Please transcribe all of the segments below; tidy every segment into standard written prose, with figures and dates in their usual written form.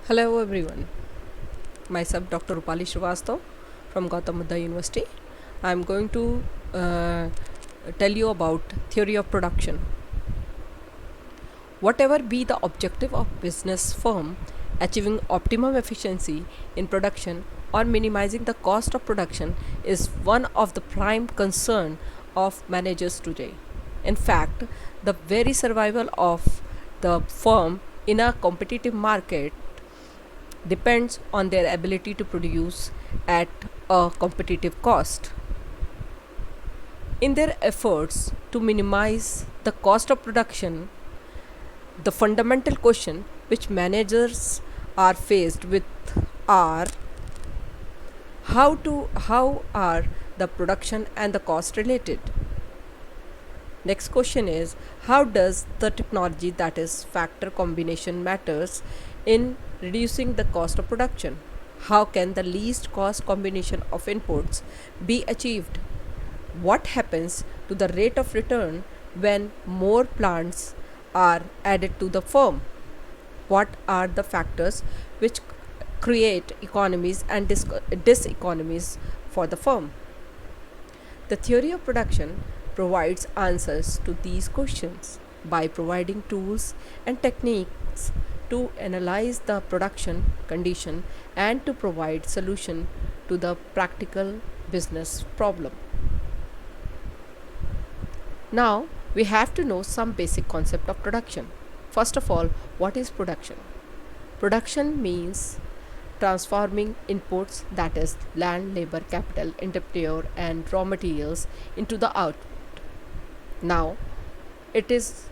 Hello everyone, myself Dr. Roop0347 from Gautam Buddha University. I am going to tell you about theory of production. Whatever be the objective of business firm, achieving optimum efficiency in production or minimizing the cost of production is one of the prime concern of managers today. In fact, the very survival of the firm in a competitive market depends on their ability to produce at a competitive cost. In their efforts to minimize the cost of production, the fundamental question which managers are faced with are how are the production and the cost related. Next question is, how does the technology, that is factor combination, matters in reducing the cost of production? How can the least cost combination of inputs be achieved? What happens to the rate of return when more plants are added to the firm? What are the factors which create economies and diseconomies for the firm? The theory of production provides answers to these questions by providing tools and techniques to analyze the production condition and to provide solution to the practical business problem. Now we have to know some basic concept of production. First of all, what is production? Production means transforming inputs, that is land, labor, capital, entrepreneur and raw materials, into the output. Now it is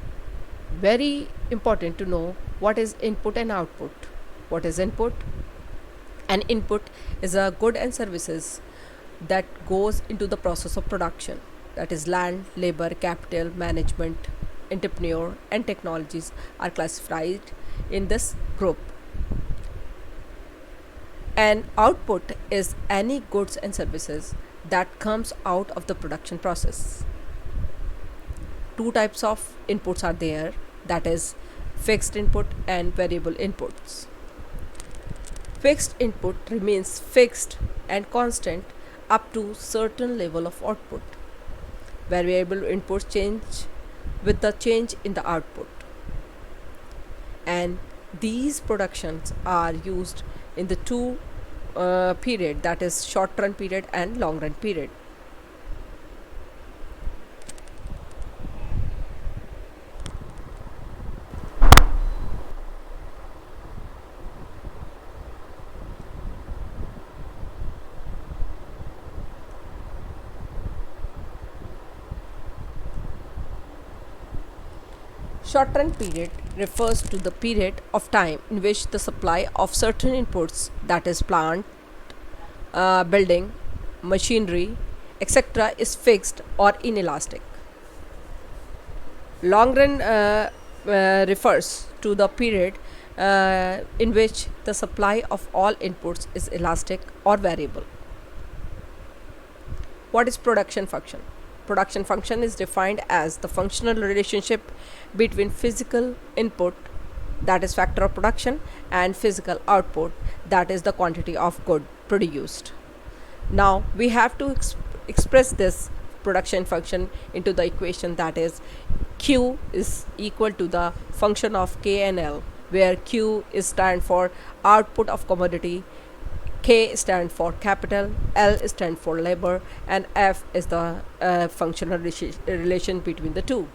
very important to know what is input and output. What is input? An input is a good and services that goes into the process of production, that is land, labor, capital, management, entrepreneur and technologies are classified in this group. And output is any goods and services that comes out of the production process. Two types of inputs are there, that is fixed input and variable inputs. Fixed input remains fixed and constant up to certain level of output. Variable inputs change with the change in the output, and these productions are used in the two period, that is short run period and long run period. Short run period refers to the period of time in which the supply of certain inputs, that is plant, building, machinery, etc., is fixed or inelastic. Long run refers to the period in which the supply of all inputs is elastic or variable. What is production function? Production function is defined as the functional relationship between physical input, that is factor of production, and physical output, that is the quantity of good produced. Now we have to express this production function into the equation, that is Q is equal to the function of K and L, where Q is stand for output of commodity, K stand for capital, L stand for labor, and F is the functional relation between the two.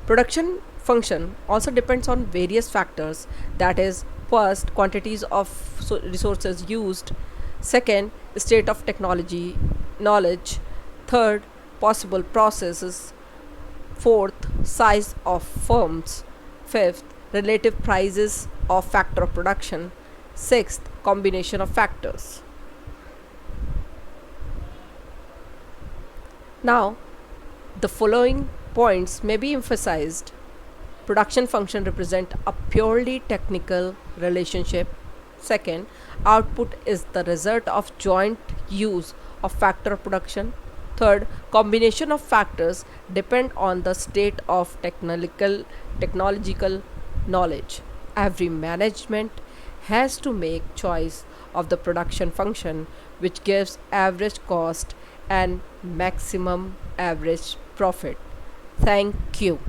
Production function also depends on various factors, that is first quantities of resources used, second state of technology knowledge, third possible processes, fourth size of firms, fifth relative prices of factor of production, sixth combination of factors. Now the following points may be emphasized. Production function represent a purely technical relationship. Second, output is the result of joint use of factor of production. Third, combination of factors depend on the state of technological knowledge. Every management has to make choice of the production function which gives average cost and maximum average profit. Thank you.